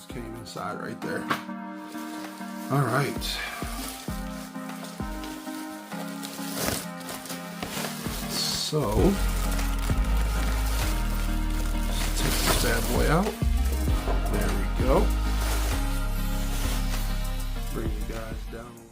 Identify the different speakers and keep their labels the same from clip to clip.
Speaker 1: just came inside right there. All right. So, let's take this bad boy out. There we go. Bring you guys down a little.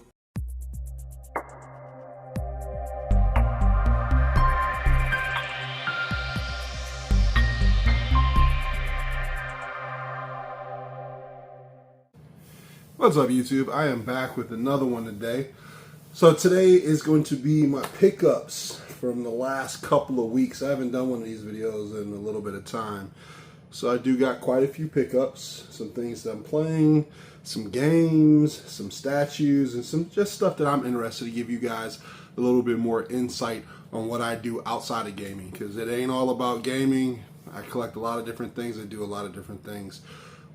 Speaker 1: What's up, YouTube? I am back with another one today. So today is going to be my pickups from the last couple of weeks. I haven't done one of these videos in a little bit of time. So I do got quite a few pickups, some things that I'm playing, some games, some statues, and some just stuff that I'm interested to give you guys a little bit more insight on what I do outside of gaming, because it ain't all about gaming. I collect a lot of different things. I do a lot of different things.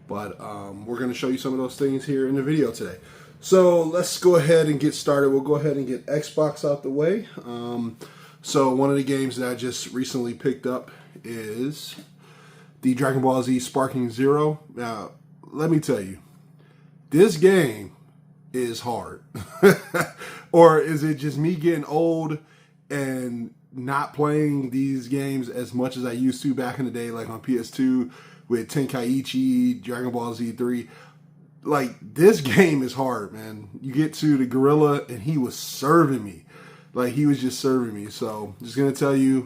Speaker 1: But we're going to show you some of those things here in the video today. So let's go ahead and get started. We'll go ahead and get Xbox out the way. So one of the games that I just recently picked up is the Dragon Ball Z Sparking Zero. Now, let me tell you, this game is hard. Or is it just me getting old and not playing these games as much as I used to back in the day, like on PS2, with Tenkaichi, Dragon Ball Z3. Like, this game is hard, man. You get to the gorilla, and he was serving me. Like, he was just serving me. So, just going to tell you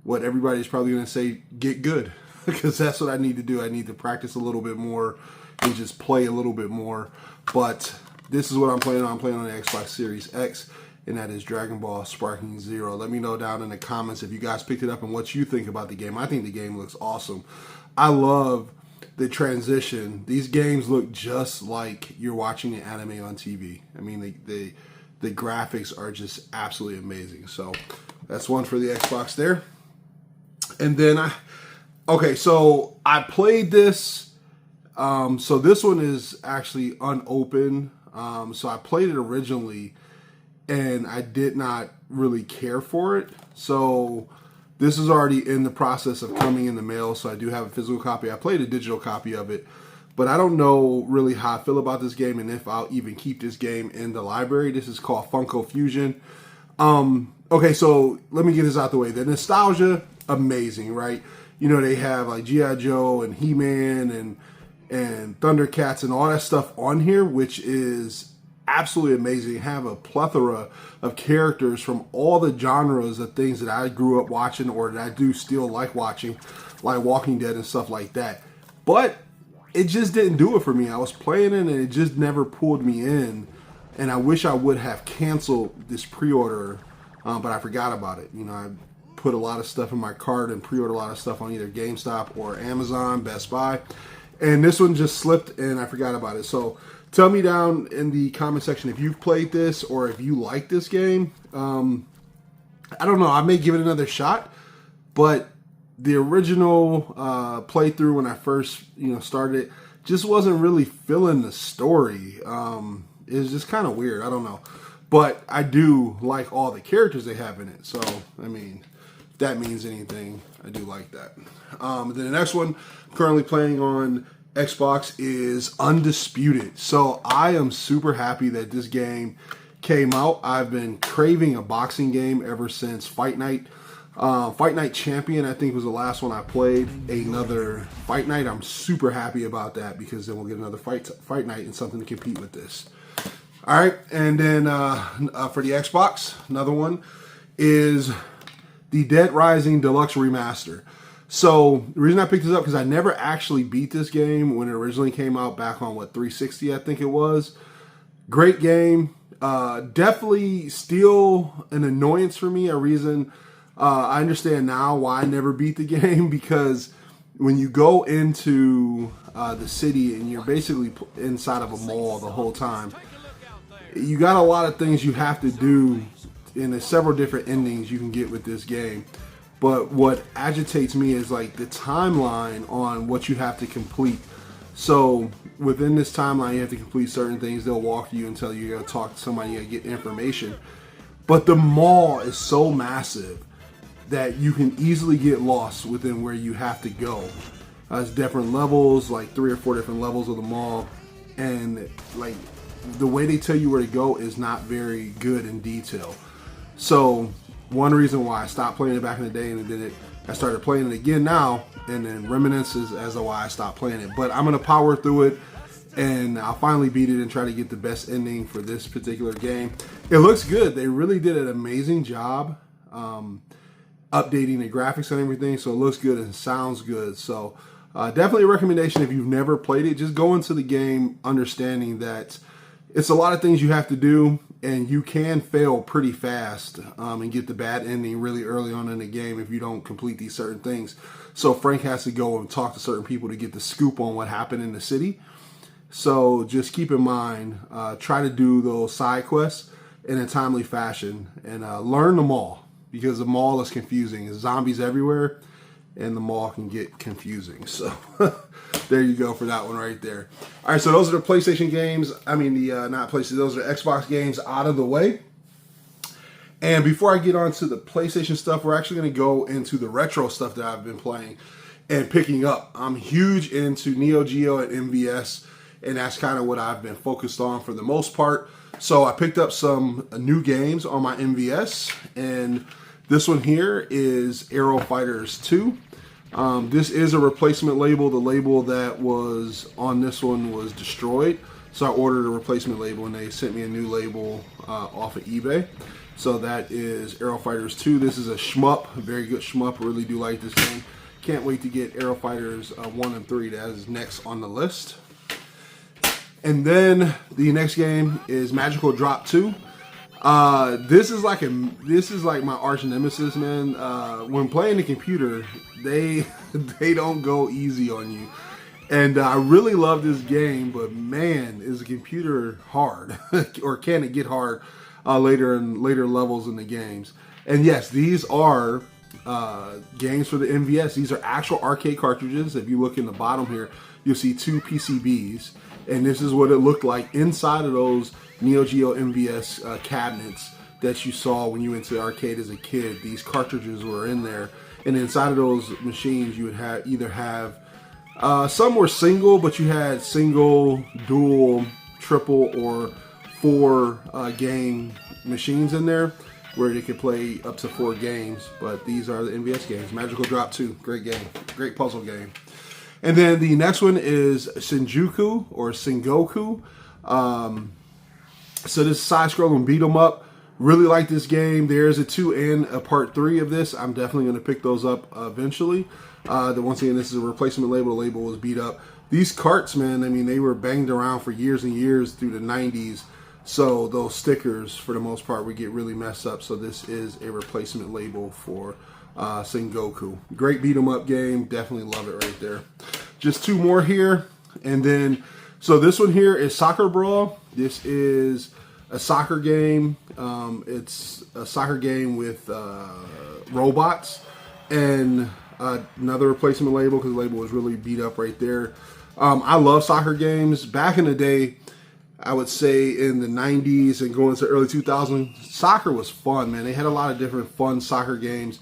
Speaker 1: what everybody's probably going to say, get good. Because that's what I need to do. I need to practice a little bit more and just play a little bit more. But this is what I'm playing on. I'm playing on the Xbox Series X, and that is Dragon Ball Sparking Zero. Let me know down in the comments if you guys picked it up and what you think about the game. I think the game looks awesome. I love the transition. These games look just like you're watching an anime on TV. I mean, the graphics are just absolutely amazing. So that's one for the Xbox there. And then so I played this. So this one is actually unopened. So I played it originally, and I did not really care for it. So this is already in the process of coming in the mail, so I do have a physical copy. I played a digital copy of it, but I don't know really how I feel about this game and if I'll even keep this game in the library. This is called Funko Fusion. Okay, so let me get this out the way. The nostalgia, amazing, right? You know, they have like G.I. Joe and He-Man and Thundercats and all that stuff on here, which is absolutely amazing. Have a plethora of characters from all the genres of things that I grew up watching or that I do still like watching, like Walking Dead and stuff like that. But it just didn't do it for me. I was playing it and it just never pulled me in. And I wish I would have canceled this pre-order, but I forgot about it. You know, I put a lot of stuff in my cart and pre-ordered a lot of stuff on either GameStop or Amazon, Best Buy. And this one just slipped and I forgot about it. So tell me down in the comment section if you've played this or if you like this game. I don't know. I may give it another shot, but the original playthrough when I first started it just wasn't really feeling the story. It was just kind of weird. I don't know, but I do like all the characters they have in it. So I mean, if that means anything, I do like that. Then the next one I'm currently playing on Xbox is Undisputed. So I am super happy that this game came out. I've been craving a boxing game ever since Fight Night. Fight Night Champion, I think, was the last one I played. Another Fight Night. I'm super happy about that because then we'll get another Fight Night and something to compete with this. All right, and then for the Xbox, another one is the Dead Rising Deluxe Remaster. So the reason I picked this up because I never actually beat this game when it originally came out back on 360, I think it was. Great game. Definitely still an annoyance for me. I understand now why I never beat the game, because when you go into the city and you're basically inside of a mall the whole time, you got a lot of things you have to do, and there's several different endings you can get with this game. But what agitates me is like the timeline on what you have to complete. So within this timeline, you have to complete certain things. They'll walk you and tell you got to talk to somebody, you got to get information. But the mall is so massive that you can easily get lost within where you have to go. It's different levels, like 3 or 4 different levels of the mall, and like the way they tell you where to go is not very good in detail. So one reason why I stopped playing it back in the day, and then I started playing it again now, and then reminiscences as to why I stopped playing it. But I'm gonna power through it, and I'll finally beat it and try to get the best ending for this particular game. It looks good. They really did an amazing job updating the graphics and everything, so it looks good and sounds good. So definitely a recommendation if you've never played it. Just go into the game understanding that it's a lot of things you have to do, and you can fail pretty fast and get the bad ending really early on in the game if you don't complete these certain things. So Frank has to go and talk to certain people to get the scoop on what happened in the city. So just keep in mind, try to do those side quests in a timely fashion, and learn the mall, because the mall is confusing. There's zombies everywhere, and the mall can get confusing. So there you go for that one right there. All right, so those are the PlayStation games. I mean, not PlayStation, those are the Xbox games out of the way. And before I get on to the PlayStation stuff, we're actually going to go into the retro stuff that I've been playing and picking up. I'm huge into Neo Geo and MVS, and that's kind of what I've been focused on for the most part. So I picked up some new games on my MVS, and this one here is Aero Fighters 2. This is a replacement label. The label that was on this one was destroyed, so I ordered a replacement label, and they sent me a new label off of eBay. So that is Aero Fighters 2. This is a shmup, a very good shmup. I really do like this game. Can't wait to get Aero Fighters 1 and 3. That is next on the list. And then the next game is Magical Drop 2. This is like my arch nemesis, man. When playing the computer, they don't go easy on you. And I really love this game, but man, is the computer hard, or can it get hard later levels in the games? And yes, these are games for the MVS. These are actual arcade cartridges. If you look in the bottom here, you'll see 2 PCBs, and this is what it looked like inside of those Neo Geo MVS cabinets that you saw when you went to the arcade as a kid. These cartridges were in there, and inside of those machines you would either have some were single, but you had single, dual, triple, or 4 game machines in there where they could play up to 4 games. But these are the MVS games. Magical Drop 2, great game, great puzzle game. And then the next one is Shinjuku or Sengoku. So this side-scrolling beat 'em up. Really like this game. There's a 2 and a part 3 of this. I'm definitely going to pick those up eventually. Once again, this is a replacement label. The label was beat up. These carts, man, I mean, they were banged around for years and years through the 90s. So those stickers, for the most part, would get really messed up. So this is a replacement label for Sengoku. Great beat 'em up game. Definitely love it right there. Just 2 more here. And then, so this one here is Soccer Brawl. This is a soccer game. It's a soccer game with robots. And another replacement label, because the label was really beat up right there. I love soccer games. Back in the day, I would say in the 90s and going to early 2000s, soccer was fun, man. They had a lot of different fun soccer games,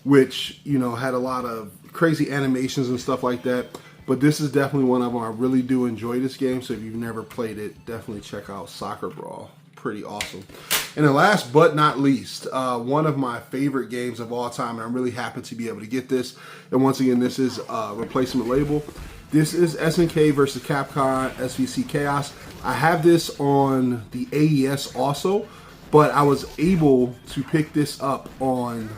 Speaker 1: which, you know, had a lot of crazy animations and stuff like that. But this is definitely one of them. I really do enjoy this game, so if you've never played it, definitely check out Soccer Brawl. Pretty awesome. And then last but not least, one of my favorite games of all time, and I'm really happy to be able to get this. And once again, this is a replacement label. This is SNK versus Capcom SVC Chaos. I have this on the AES also, but I was able to pick this up on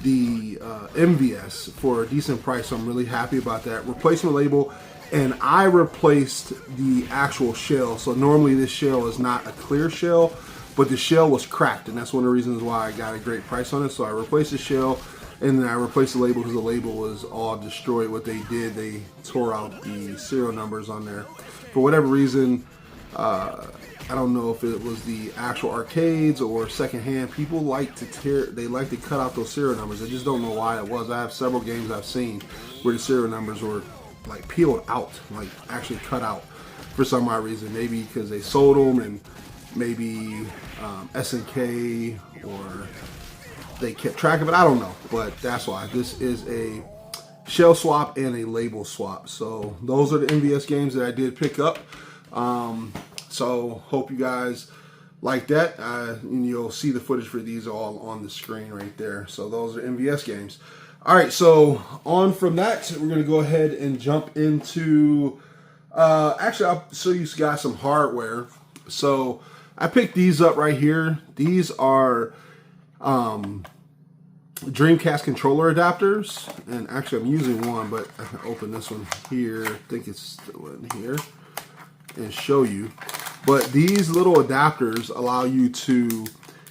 Speaker 1: the MVS for a decent price, so I'm really happy about that. Replacement label, and I replaced the actual shell. So normally this shell is not a clear shell, but the shell was cracked, and that's one of the reasons why I got a great price on it. So I replaced the shell, and then I replaced the label because the label was all destroyed. What they did, they tore out the serial numbers on there. For whatever reason, I don't know if it was the actual arcades or secondhand. People like to cut out those serial numbers. I just don't know why it was. I have several games I've seen where the serial numbers were like peeled out, like actually cut out for some odd reason. Maybe because they sold them, and maybe SNK or they kept track of it. I don't know, but that's why. This is a shell swap and a label swap. So those are the MVS games that I did pick up. So hope you guys like that. And you'll see the footage for these all on the screen right there. So those are MVS games. All right, so on from that, we're going to go ahead and jump into, actually, I'll show you guys some hardware. So I picked these up right here. These are Dreamcast controller adapters. And actually, I'm using one, but I can open this one here. I think it's still in here and show you. But these little adapters allow you to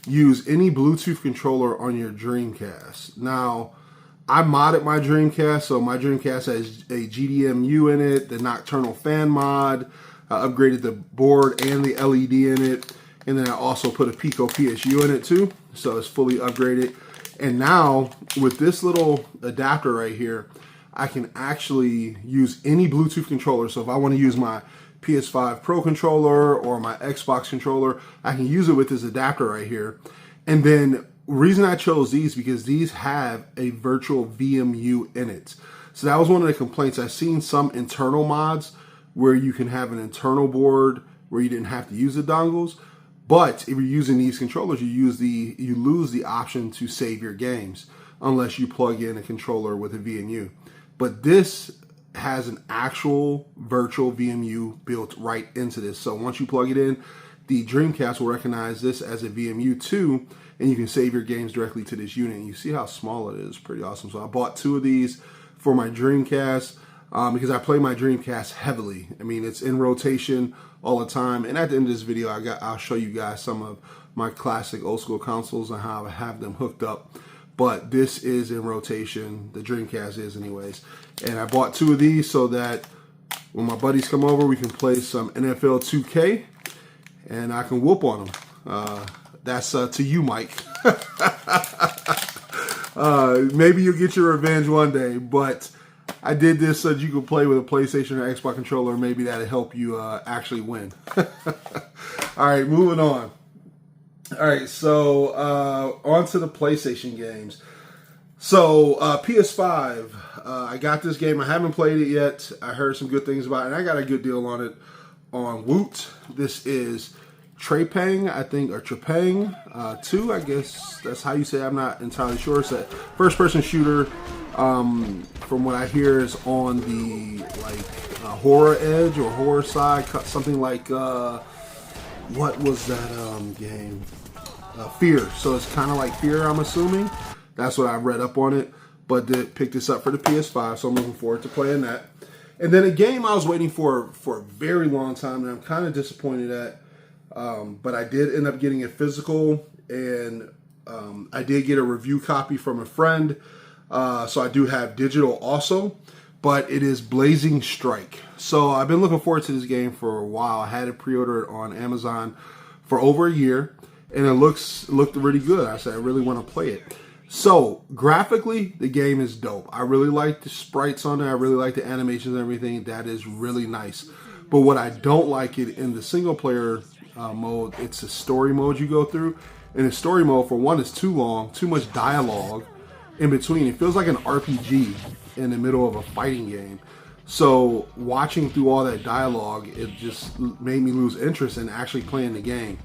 Speaker 1: use any Bluetooth controller on your Dreamcast. Now, I modded my Dreamcast, so my Dreamcast has a GDMU in it, the nocturnal fan mod. I upgraded the board and the LED in it, and then I also put a Pico PSU in it too, so it's fully upgraded. And now, with this little adapter right here, I can actually use any Bluetooth controller. So if I want to use my PS5 Pro controller or my Xbox controller, I can use it with this adapter right here. And then reason I chose these because these have a virtual VMU in it. So that was one of the complaints. I've seen some internal mods where you can have an internal board where you didn't have to use the dongles. But if you're using these controllers, you lose the option to save your games unless you plug in a controller with a VMU. But this has an actual virtual VMU built right into this. So once you plug it in, the Dreamcast will recognize this as a VMU too, and you can save your games directly to this unit. And you see how small it is, pretty awesome. So I bought 2 of these for my Dreamcast because I play my Dreamcast heavily. I mean, it's in rotation all the time. And at the end of this video, I'll show you guys some of my classic old school consoles and how I have them hooked up. But this is in rotation. The Dreamcast is anyways. And I bought 2 of these so that when my buddies come over, we can play some NFL 2K and I can whoop on them. That's to you, Mike. Maybe you'll get your revenge one day, but I did this so that you could play with a PlayStation or Xbox controller. Maybe that'll help you actually win. All right, moving on. All right, so on to the PlayStation games. So PS5, I got this game. I haven't played it yet. I heard some good things about it, and I got a good deal on it on Woot. This is Trepang, I think, or Trepang 2, I guess that's how you say it. I'm not entirely sure. It's a first-person shooter. From what I hear, is on the horror edge or horror side, something like what was that game? Fear. So it's kind of like Fear, I'm assuming. That's what I read up on it. But did pick this up for the PS5, so I'm looking forward to playing that. And then a game I was waiting for a very long time, and I'm kind of disappointed at. But I did end up getting a physical, and I did get a review copy from a friend. So I do have digital also, but it is Blazing Strike. So I've been looking forward to this game for a while. I had it pre-ordered on Amazon for over a year, and it looked really good. I said I really want to play it. So graphically, the game is dope. I really like the sprites on there. I really like the animations and everything. That is really nice. But what I don't like it in the single player mode, it's a story mode you go through. And the story mode, for one, is too long, too much dialogue in between. It feels like an RPG in the middle of a fighting game. So watching through all that dialogue, it just made me lose interest in actually playing the game.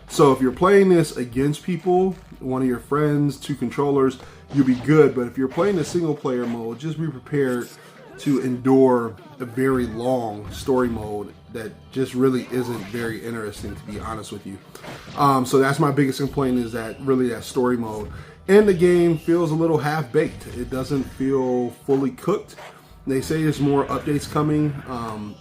Speaker 1: So if you're playing this against people, one of your friends, 2 controllers, you'll be good. But if you're playing the single player mode, just be prepared to endure a very long story mode that just really isn't very interesting, to be honest with you. So that's my biggest complaint, is that really that story mode. And the game feels a little half-baked. It doesn't feel fully cooked. They say there's more updates coming.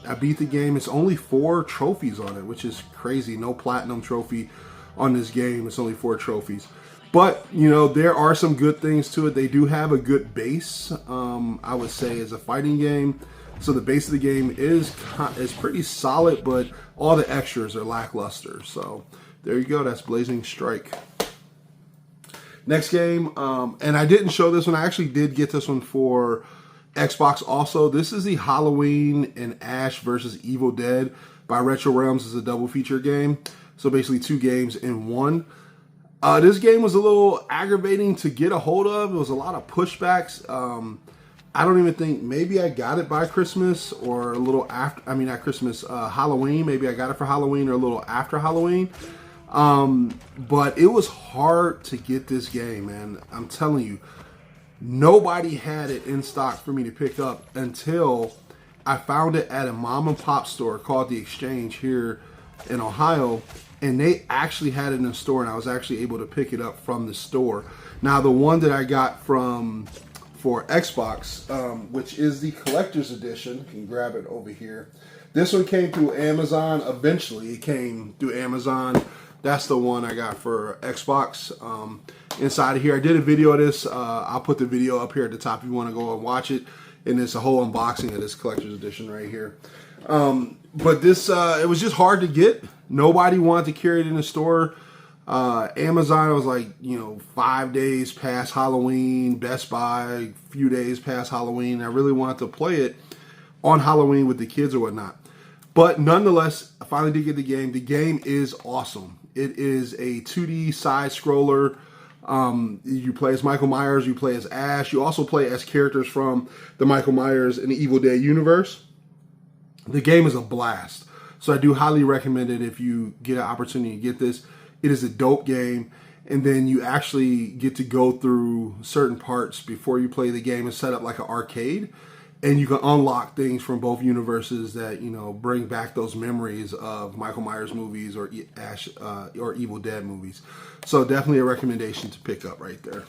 Speaker 1: I beat the game. It's only 4 trophies on it, which is crazy. No platinum trophy on this game. It's only 4 trophies. But, you know, there are some good things to it. They do have a good base, I would say, as a fighting game. So the base of the game is pretty solid, but all the extras are lackluster. So there you go. That's Blazing Strike. Next game, and I didn't show this one. I actually did get this one for Xbox also. This is the Halloween and Ash versus Evil Dead by Retro Realms. Is a double feature game. So basically 2 games in one. This game was a little aggravating to get a hold of. There was a lot of pushbacks. I don't even think, maybe I got it by Christmas or a little after, I mean, not Christmas, Halloween. Maybe I got it for Halloween or a little after Halloween. But it was hard to get this game, man. I'm telling you, nobody had it in stock for me to pick up until I found it at a mom and pop store called The Exchange here in Ohio. And they actually had it in the store, and I was actually able to pick it up from the store. Now, the one that I got for Xbox, which is the collector's edition, you can grab it over here. This one came through Amazon. Eventually, it came through Amazon. That's the one I got for Xbox. Inside of here, I did a video of this. I'll put the video up here at the top if you want to go and watch it. And it's a whole unboxing of this collector's edition right here. But this, it was just hard to get. Nobody wanted to carry it in the store. Amazon was like, 5 days past Halloween. Best Buy, a few days past Halloween. I really wanted to play it on Halloween with the kids or whatnot. But nonetheless, I finally did get the game. The game is awesome. It is a 2D side scroller. You play as Michael Myers, you play as Ash. You also play as characters from the Michael Myers and the Evil Dead universe. The game is a blast. So I do highly recommend it if you get an opportunity to get this. It is a dope game. And then you actually get to go through certain parts before you play the game and set up like an arcade. And you can unlock things from both universes that, bring back those memories of Michael Myers movies or Ash or Evil Dead movies. So definitely a recommendation to pick up right there.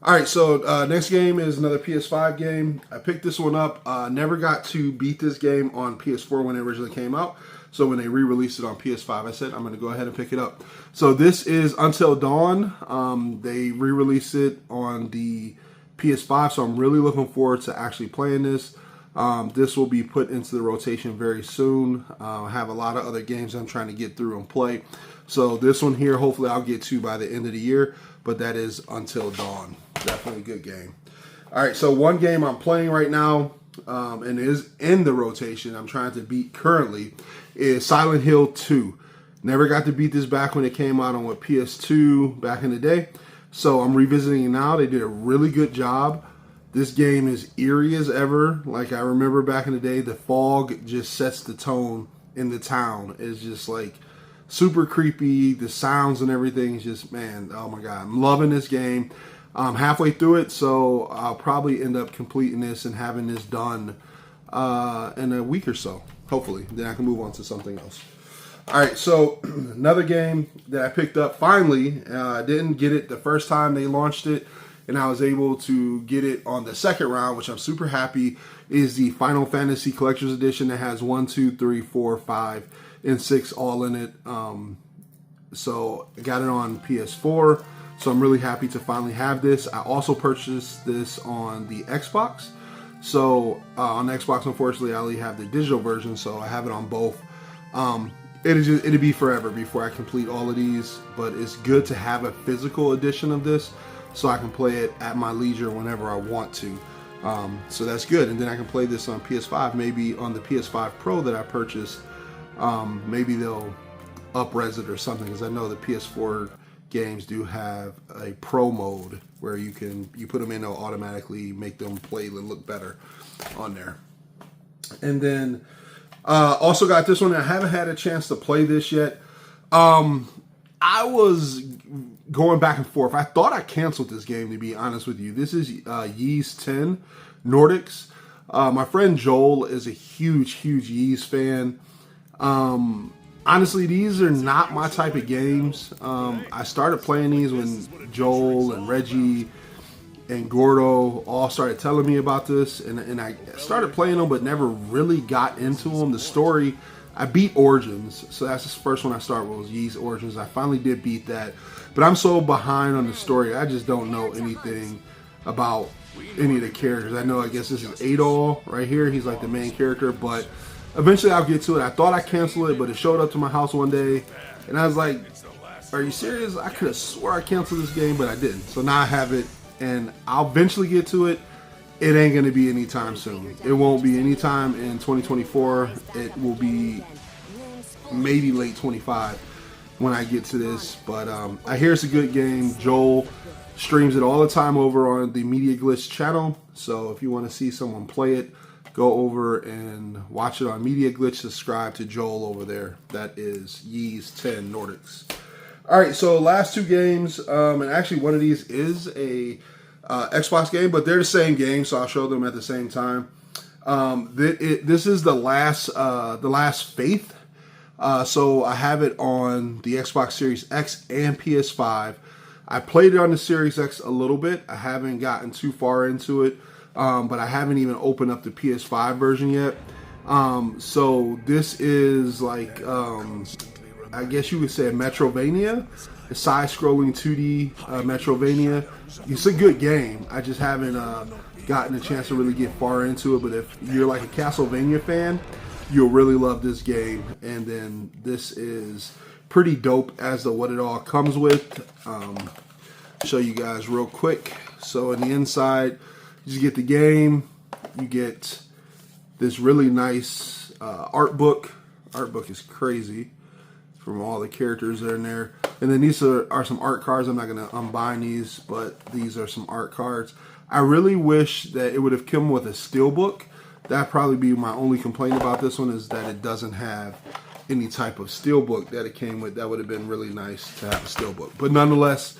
Speaker 1: All right, so next game is another PS5 game. I picked this one up. Never got to beat this game on PS4 when it originally came out. So when they re-released it on PS5, I said, I'm going to go ahead and pick it up. So this is Until Dawn. They re-released it on the PS5, so I'm really looking forward to actually playing this. This will be put into the rotation very soon. I have a lot of other games I'm trying to get through and play. So this one here, hopefully I'll get to by the end of the year, but that is Until Dawn. Definitely a good game. All right, so one game I'm playing right now, and is in the rotation, I'm trying to beat currently, is Silent Hill 2. Never got to beat this back when it came out on PS2 back in the day. So I'm revisiting it now. They did a really good job. This game is eerie as ever. Like I remember back in the day, the fog just sets the tone in the town. It's just like super creepy. The sounds and everything is just, man, oh my God. I'm loving this game. I'm halfway through it, so I'll probably end up completing this and having this done in a week or so, hopefully. Then I can move on to something else. All right, so another game that I picked up finally. I didn't get it the first time they launched it, and I was able to get it on the second round, which I'm super happy, is the Final Fantasy Collector's Edition that has 1, 2, 3, 4, 5, and 6 all in it. So I got it on PS4, so I'm really happy to finally have this. I also purchased this on the Xbox. So on the Xbox, unfortunately, I only have the digital version, so I have it on both. It'll be forever before I complete all of these, but it's good to have a physical edition of this so I can play it at my leisure whenever I want to. So that's good. And then I can play this on PS5, maybe on the PS5 Pro that I purchased. Maybe they'll up-res it or something, because I know the PS4 games do have a Pro mode where you put them in, they'll automatically make them play and look better on there. And then also got this one. I haven't had a chance to play this yet. I was going back and forth. I thought I canceled this game, to be honest with you. This is Ys 10 Nordics. My friend Joel is a huge Ys fan. Honestly, these are not my type of games. I started playing these when Joel and Reggie and Gordo all started telling me about this, and I started playing them but never really got into them. The story, I beat Origins, so that's the first one I started with, was Ys Origins. I finally did beat that, but I'm so behind on the story, I just don't know anything about any of the characters. I know, I guess this is Adol right here, he's like the main character, but eventually I'll get to it. I thought I canceled it, but it showed up to my house one day, and I was like, are you serious? I could have swore I canceled this game, but I didn't. So now I have it, and I'll eventually get to it. It ain't going to be anytime soon. It won't be anytime in 2024. It will be maybe late 25 when I get to this. But I hear it's a good game. Joel streams it all the time over on the Media Glitch channel. So if you want to see someone play it, go over and watch it on Media Glitch. Subscribe to Joel over there. That is Yeez 10 Nordics. All right, so last two games, and actually one of these is a Xbox game, but they're the same game, so I'll show them at the same time. This is the last Faith. So I have it on the Xbox Series X and PS5. I played it on the Series X a little bit. I haven't gotten too far into it, but I haven't even opened up the PS5 version yet. So this is like, I guess you would say a Metrovania, a side-scrolling 2D Metrovania. It's a good game. I just haven't gotten a chance to really get far into it, but if you're like a Castlevania fan, you'll really love this game. And then this is pretty dope as to what it all comes with. Show you guys real quick. So in the inside, you get the game. You get this really nice art book. Art book is crazy from all the characters that are in there. And then these are some art cards. I'm not going to unbind these, but these are some art cards. I really wish that it would have come with a steelbook. That'd probably be my only complaint about this one, is that it doesn't have any type of steelbook that it came with. That would have been really nice to have a steelbook. But nonetheless,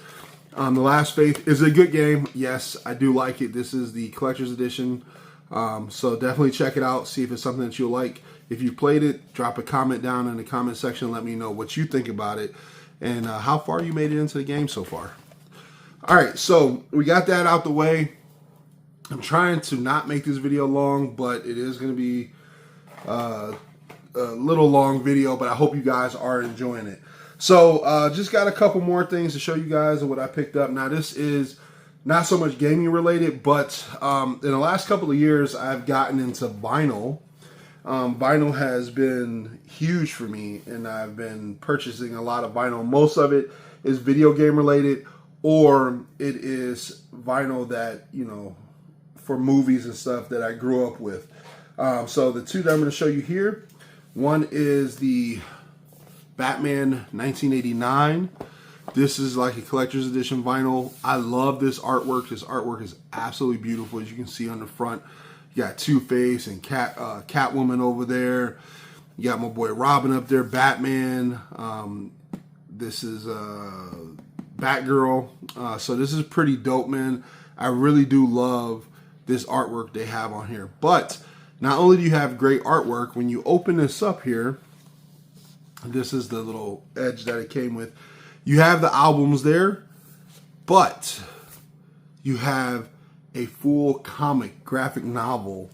Speaker 1: The Last Faith is a good game. Yes, I do like it. This is the collector's edition. So definitely check it out. See if it's something that you'll like. If you played it, drop a comment down in the comment section. Let me know what you think about it and how far you made it into the game so far. All right, so we got that out the way. I'm trying to not make this video long, but it is going to be a little long video, but I hope you guys are enjoying it. So just got a couple more things to show you guys of what I picked up. Now, this is not so much gaming related, but in the last couple of years, I've gotten into vinyl. Vinyl has been huge for me, and I've been purchasing a lot of vinyl. Most of it is video game related, or it is vinyl that, you know, for movies and stuff that I grew up with. So the two that I'm going to show you here, one is the Batman 1989. This is like a collector's edition vinyl. I love this artwork. This artwork is absolutely beautiful. As you can see on the front, you got Two-Face and Catwoman over there. You got my boy Robin up there, Batman. This is Batgirl. So this is pretty dope, man. I really do love this artwork they have on here. But not only do you have great artwork, when you open this up here, this is the little edge that it came with. You have the albums there, but you have a full comic graphic novel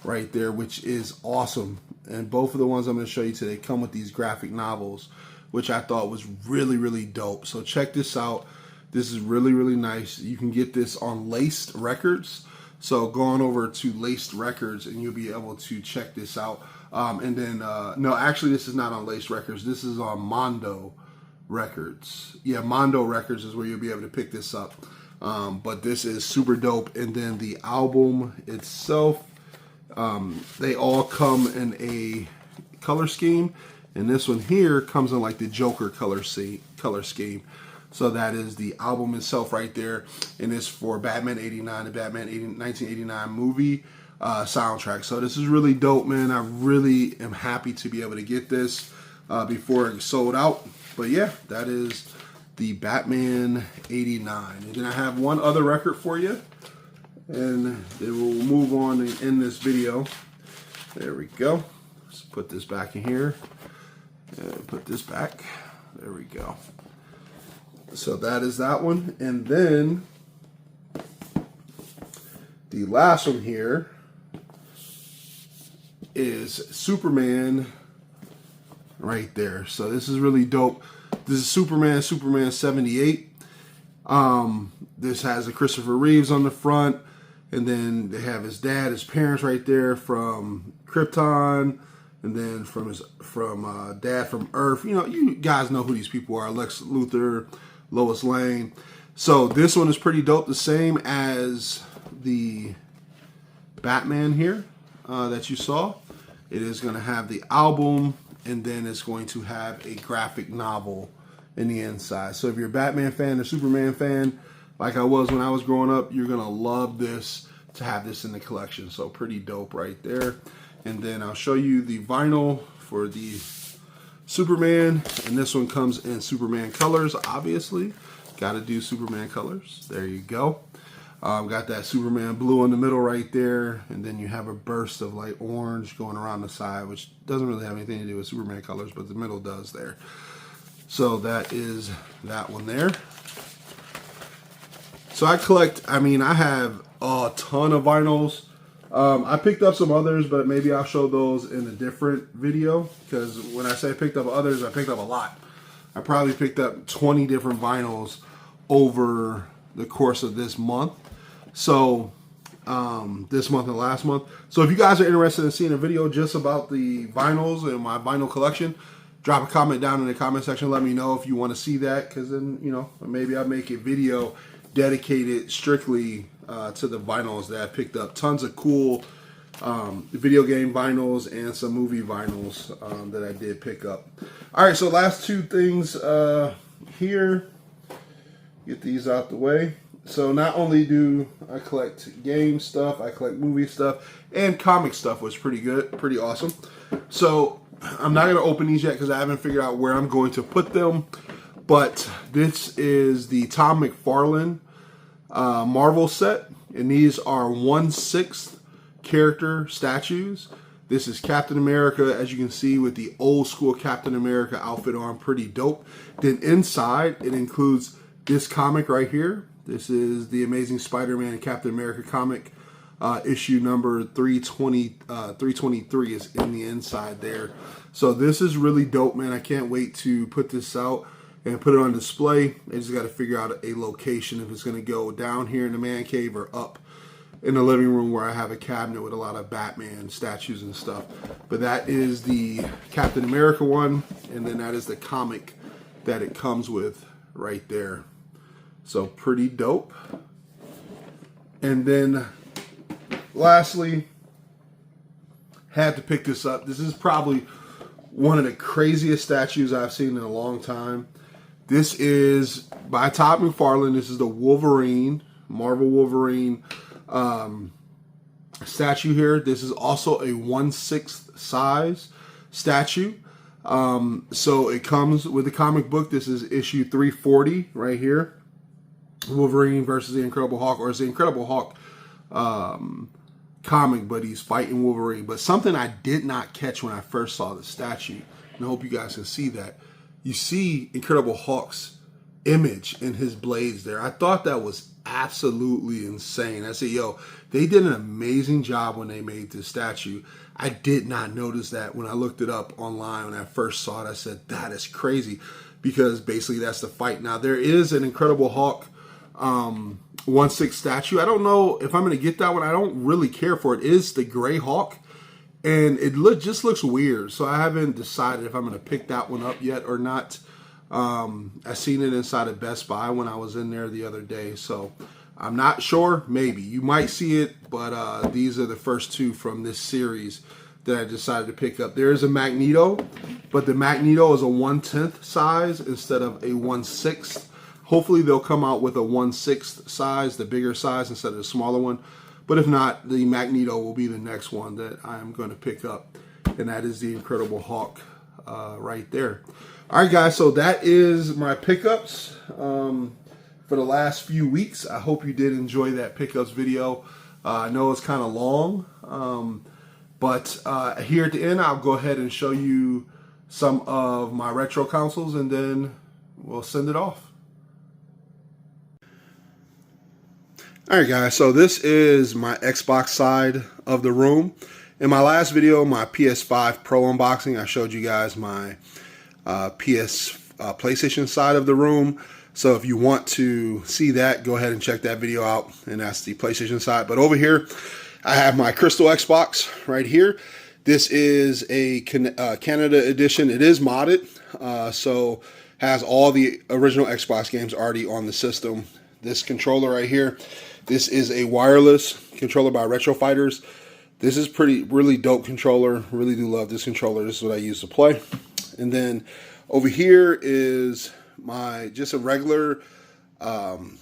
Speaker 1: right there, which is awesome. And both of the ones I'm going to show you today come with these graphic novels, which I thought was really, really dope. So check this out. This is really, really nice. You can get this on Laced Records. So go on over to Laced Records and you'll be able to check this out. And then, no, actually this is not on Laced Records. This is on Mondo Records. Yeah, Mondo Records is where you'll be able to pick this up. But this is super dope. And then the album itself, they all come in a color scheme. And this one here comes in like the Joker color scheme. So that is the album itself right there. And it's for Batman 89, the Batman 1989 movie soundtrack. So this is really dope, man. I really am happy to be able to get this before it sold out. But yeah, that is the Batman 89. And then I have one other record for you. And then we'll move on and end this video. There we go. Let's put this back in here. And put this back. There we go. So that is that one. And then the last one here is Superman right there. So this is really dope. This is Superman 78. This has a Christopher Reeves on the front. And then they have his dad, his parents right there from Krypton. And then from Dad from Earth. You know, you guys know who these people are. Lex Luthor, Lois Lane. So this one is pretty dope. The same as the Batman here that you saw. It is going to have the album, and then it's going to have a graphic novel in the inside. So if you're a Batman fan or Superman fan, like I was when I was growing up, you're gonna love this to have this in the collection. So pretty dope right there. And then I'll show you the vinyl for the Superman, and this one comes in Superman colors. Obviously, got to do Superman colors. There you go. Got that Superman blue in the middle right there, and then you have a burst of light orange going around the side, which doesn't really have anything to do with Superman colors, but the middle does there. So that is that one there. So I collect, I mean, I have a ton of vinyls. I picked up some others, but maybe I'll show those in a different video, because when I say I picked up others, I picked up a lot. I probably picked up 20 different vinyls over the course of this month. So this month and last month. So if you guys are interested in seeing a video just about the vinyls and my vinyl collection, drop a comment down in the comment section. Let me know if you want to see that, because then, you know, maybe I'll make a video dedicated strictly to the vinyls that I picked up. Tons of cool video game vinyls and some movie vinyls that I did pick up. All right, so last two things here. Get these out the way. So not only do I collect game stuff, I collect movie stuff and comic stuff, which is pretty good, pretty awesome. So I'm not going to open these yet because I haven't figured out where I'm going to put them. But this is the Tom McFarlane Marvel set, and these are 1/6 character statues. This is Captain America, as you can see, with the old school Captain America outfit on, pretty dope. Then inside, it includes this comic right here. This is the Amazing Spider-Man and Captain America comic. Issue number 323 is in the inside there. So this is really dope, man. I can't wait to put this out and put it on display. I just got to figure out a location, if it's going to go down here in the man cave or up in the living room where I have a cabinet with a lot of Batman statues and stuff. But that is the Captain America one, and then that is the comic that it comes with right there. So pretty dope. And then lastly, had to pick this up. This is probably one of the craziest statues I've seen in a long time. This is by Todd McFarlane. This is the Wolverine, Marvel Wolverine statue here. This is also a 1/6 size statue. So it comes with the comic book. This is issue 340 right here. Wolverine versus the Incredible Hulk, or it's the Incredible Hulk comic, but he's fighting Wolverine. But something I did not catch when I first saw the statue, and I hope you guys can see that. You see Incredible Hulk's image in his blades there. I thought that was absolutely insane. I said, yo, they did an amazing job when they made this statue. I did not notice that when I looked it up online. When I first saw it, I said, that is crazy, because basically that's the fight. Now, there is an Incredible Hulk 1/6 statue. I don't know if I'm going to get that one. I don't really care for it. It is the Gray Hulk, and it just looks weird. So I haven't decided if I'm going to pick that one up yet or not. I seen it inside of Best Buy when I was in there the other day, so I'm not sure. Maybe you might see it, but these are the first two from this series that I decided to pick up. There is a Magneto, but the Magneto is a 1/10 size instead of a 1/6. Hopefully they'll come out with a 1/6 size, the bigger size, instead of the smaller one. But if not, the Magneto will be the next one that I'm going to pick up, and that is the Incredible Hulk right there. All right, guys, so that is my pickups for the last few weeks. I hope you did enjoy that pickups video. I know it's kind of long, but here at the end, I'll go ahead and show you some of my retro consoles, and then we'll send it off. All right, guys, so this is my Xbox side of the room. In my last video, my PS5 Pro unboxing, I showed you guys my PlayStation side of the room. So if you want to see that, go ahead and check that video out, and that's the PlayStation side. But over here, I have my Crystal Xbox right here. This is a Canada edition. It is modded, so has all the original Xbox games already on the system. This controller right here, this is a wireless controller by Retro Fighters. This is really dope controller. Really do love this controller. This is what I use to play. And then over here is my just a regular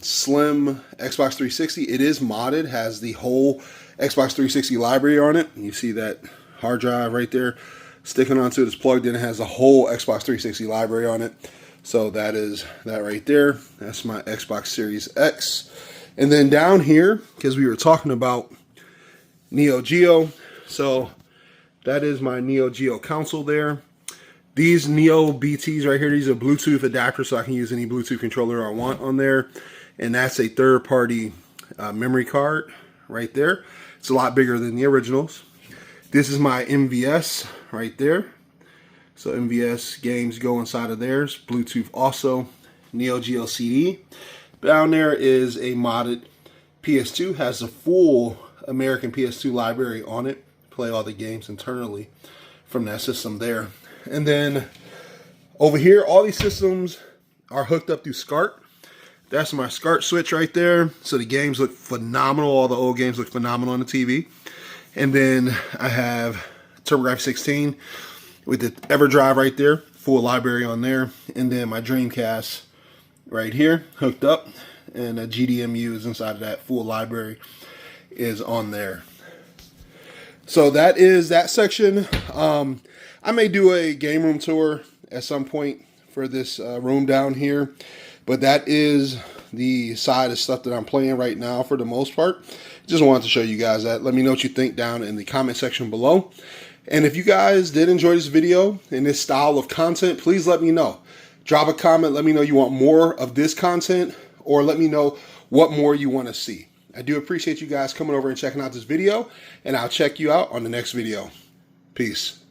Speaker 1: slim Xbox 360. It is modded, has the whole Xbox 360 library on it. You see that hard drive right there sticking onto it. It's plugged in. It has the whole Xbox 360 library on it. So that is that right there. That's my Xbox Series X. And then down here, because we were talking about Neo Geo, so that is my Neo Geo console there. These Neo BTs right here, these are Bluetooth adapters, so I can use any Bluetooth controller I want on there. And that's a third-party memory card right there. It's a lot bigger than the originals. This is my MVS right there. So MVS games go inside of theirs. Bluetooth also. Neo Geo CD. Down there is a modded PS2. Has a full American PS2 library on it. Play all the games internally from that system there. And then over here, all these systems are hooked up through SCART. That's my SCART switch right there. So the games look phenomenal. All the old games look phenomenal on the TV. And then I have TurboGrafx 16 with the EverDrive right there. Full library on there. And then my Dreamcast right here hooked up. And a GDMU is inside of that. Full library is on there. So that is that section. I may do a game room tour at some point for this room down here, but that is the side of stuff that I'm playing right now for the most part. Just wanted to show you guys that. Let me know what you think down in the comment section below. And if you guys did enjoy this video and this style of content, please let me know. Drop a comment. Let me know you want more of this content, or let me know what more you want to see. I do appreciate you guys coming over and checking out this video, and I'll check you out on the next video. Peace.